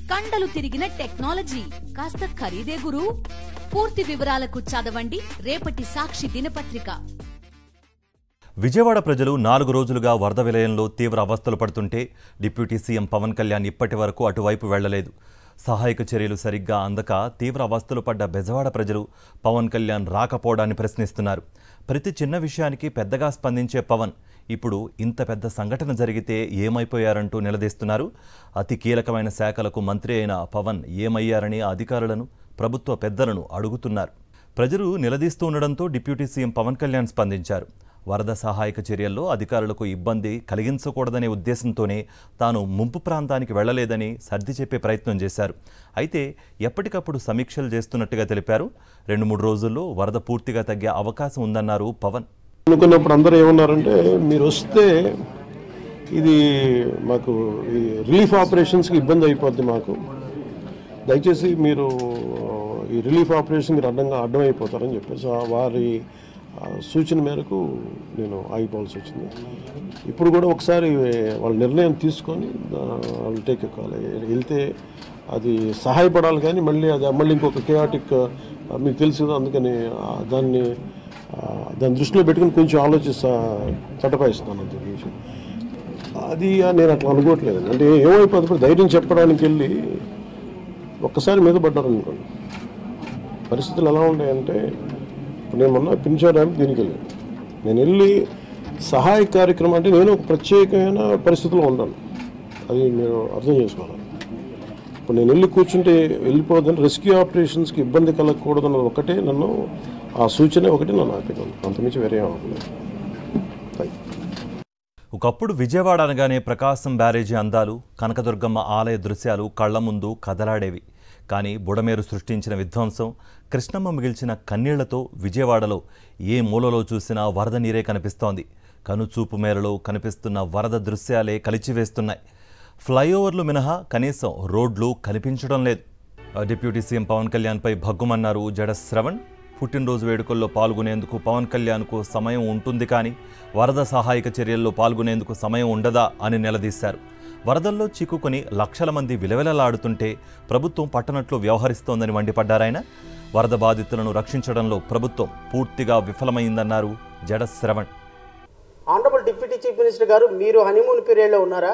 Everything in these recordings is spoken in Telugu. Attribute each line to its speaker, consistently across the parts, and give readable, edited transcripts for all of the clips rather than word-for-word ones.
Speaker 1: కండలు తిరిగిన టెక్నాలజీ కాస్త ఖరీదే గురు. పూర్తి వివరాలకు చదవండి రేపటి సాక్షి దినపత్రిక.
Speaker 2: విజయవాడ ప్రజలు 4 రోజులుగా వరద విలయంలో తీవ్ర అవస్థలు పడుతుంటే డిప్యూటీ సీఎం పవన్ కళ్యాణ్ ఇప్పటి వరకు అటువైపు వెళ్లలేదు. సహాయక చర్యలు సరిగ్గా అందక తీవ్ర అవస్థలు పడ్డ బెజవాడ ప్రజలు పవన్ కళ్యాణ్ రాకపోవడాన్ని ప్రశ్నిస్తున్నారు. ప్రతి చిన్న విషయానికి పెద్దగా స్పందించే పవన్ ఇప్పుడు ఇంత పెద్ద సంఘటన జరిగితే ఏమైపోయారంటూ నిలదీస్తున్నారు. అతి కీలకమైన శాఖలకు మంత్రి అయిన పవన్ ఏమయ్యారని అధికారులను, ప్రభుత్వ పెద్దలను అడుగుతున్నారు. ప్రజలు నిలదీస్తూ ఉండడంతో డిప్యూటీ సీఎం పవన్ కళ్యాణ్ స్పందించారు. వరద సహాయక చర్యల్లో అధికారులకు ఇబ్బంది కలిగించకూడదనే ఉద్దేశంతోనే తాను ముంపు ప్రాంతానికి వెళ్లలేదని సర్ది చెప్పే ప్రయత్నం చేశారు. అయితే ఎప్పటికప్పుడు సమీక్షలు చేస్తున్నట్టుగా తెలిపారు. 2-3 రోజుల్లో వరద పూర్తిగా తగ్గే అవకాశం ఉందన్నారు పవన్.
Speaker 3: అనుకున్నప్పుడు అందరూ ఏమన్నారంటే, మీరు వస్తే ఇది మాకు ఈ రిలీఫ్ ఆపరేషన్స్కి ఇబ్బంది అయిపోద్ది, మాకు దయచేసి మీరు ఈ రిలీఫ్ ఆపరేషన్కి అడ్డం అయిపోతారని చెప్పారు. సో వారి సూచన మేరకు నేను ఆగిపోవాల్సి వచ్చింది. ఇప్పుడు కూడా ఒకసారి వాళ్ళ నిర్ణయం తీసుకొని వాళ్ళు టేక్ ఎక్కాలి. వెళ్తే అది సహాయపడాలి, కానీ మళ్ళీ ఇంకొక కేయాటిక్ మీకు తెలుసు కదా, అందుకని దాన్ని దృష్టిలో పెట్టుకుని కొంచెం చట్టపాయిస్తున్నాను అంతే విషయం. అది నేను అట్లా అనుకోవట్లేదు. అంటే ఏమైపోతుంది, ధైర్యం చెప్పడానికి వెళ్ళి ఒక్కసారి మీద పడ్డారు అనుకోండి. పరిస్థితులు ఎలా ఉన్నాయంటే, ఇప్పుడు నేను మొన్న పింఛన్ డ్యామ్ దీనికి వెళ్ళాను. నేను వెళ్ళి సహాయ కార్యక్రమం అంటే నేను ఒక ప్రత్యేకమైన పరిస్థితిలో ఉన్నాను, అది నేను అర్థం చేసుకోవాలి. ఇప్పుడు నేను వెళ్ళి కూర్చుంటే వెళ్ళిపోవద్దని, రెస్క్యూ ఆపరేషన్స్కి ఇబ్బంది కలగకూడదన్నది ఒకటే నన్ను, ఆ సూచన ఒకటి నన్ను ఆపినాను, అంతమించి వేరే అవ్వలేదు.
Speaker 2: ఒకప్పుడు విజయవాడ అనగానే ప్రకాశం బ్యారేజీ అందాలు, కనకదుర్గమ్మ ఆలయ దృశ్యాలు కళ్ల ముందు కదలాడేవి. కానీ బుడమేరు సృష్టించిన విధ్వంసం, కృష్ణమ్మ మిగిల్చిన కన్నీళ్లతో విజయవాడలో ఏ మూలలో చూసినా వరద నీరే కనిపిస్తోంది. కనుచూపు మేరలో కనిపిస్తున్న వరద దృశ్యాలే కలిచివేస్తున్నాయి. ఫ్లైఓవర్లు మినహా కనీసం రోడ్లు కనిపించడం లేదు. డిప్యూటీ సీఎం పవన్ కళ్యాణ్పై భగ్గుమన్నారు జడ శ్రవణ్. పుట్టినరోజు వేడుకల్లో పాల్గొనేందుకు పవన్ కళ్యాణ్కు సమయం ఉంటుంది, కానీ వరద సహాయక చర్యల్లో పాల్గొనేందుకు సమయం ఉండదా అని నిలదీశారు. వరదల్లో చిక్కుకొని లక్షల మంది విలవిలలాడుతుంటే ప్రభుత్వం పట్టనట్లు వ్యవహరిస్తోందని మండిపడ్డారాయన. వరద బాధితులను రక్షించడంలో ప్రభుత్వం పూర్తిగా విఫలమైందన్నారు జడ Shravan.
Speaker 4: Honourable deputy chief minister గారు, మీరు హనీమూన్ పీరియడ్లో ఉన్నారా?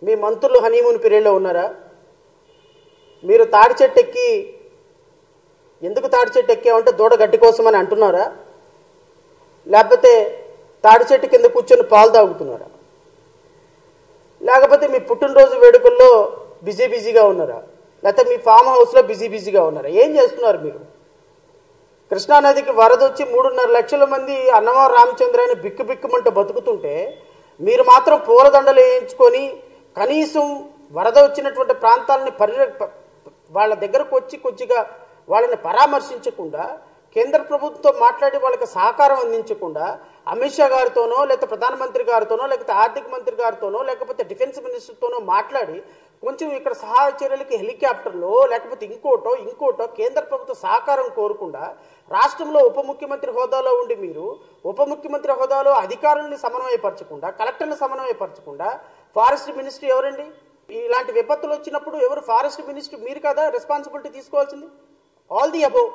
Speaker 4: మీ మంత్రులు హనీమూన్ పీరియడ్లో ఉన్నారా? మీరు తాడి చెట్టు ఎక్కి, ఎందుకు తాడి చెట్టు ఎక్కామంటే దూడ గడ్డి కోసం అని అంటున్నారా? లేకపోతే తాడి చెట్టు కింద కూర్చొని పాలు తాగుతున్నారా? లేకపోతే మీ పుట్టినరోజు వేడుకల్లో బిజీగా ఉన్నారా? లేకపోతే మీ ఫామ్ హౌస్లో బిజీగా ఉన్నారా? ఏం చేస్తున్నారు మీరు? కృష్ణానదికి వరద వచ్చి 3.5 లక్షల మంది అన్నవరం రామచంద్రాన్ని బిక్కుమంటూ బతుకుతుంటే, మీరు మాత్రం పూలదండలు వేయించుకొని కనీసం వరద వచ్చినటువంటి ప్రాంతాలని వాళ్ళ దగ్గరకు వచ్చి కొద్దిగా వాళ్ళని పరామర్శించకుండా, కేంద్ర ప్రభుత్వంతో మాట్లాడి వాళ్ళకి సహకారం అందించకుండా, అమిత్ షా గారితోనో, లేకపోతే ప్రధానమంత్రి గారితోనో, లేకపోతే ఆర్థిక మంత్రి గారితోనో, లేకపోతే డిఫెన్స్ మినిస్టర్తోనో మాట్లాడి కొంచెం ఇక్కడ సహాయ చర్యలకి హెలికాప్టర్లో లేకపోతే ఇంకోటో కేంద్ర ప్రభుత్వ సహకారం కోరకుండా, రాష్ట్రంలో ఉప ముఖ్యమంత్రి హోదాలో ఉండి మీరు ఉప ముఖ్యమంత్రి హోదాలో అధికారుల్ని సమన్వయపరచకుండా, కలెక్టర్ని సమన్వయపరచకుండా, ఫారెస్ట్ మినిస్ట్రీ ఎవరండి? ఇలాంటి విపత్తులు వచ్చినప్పుడు ఎవరు? ఫారెస్ట్ మినిస్టర్ మీరు కదా రెస్పాన్సిబిలిటీ తీసుకోవాల్సింది. All the above.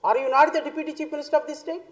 Speaker 4: Are you not the Deputy Chief Minister of this state?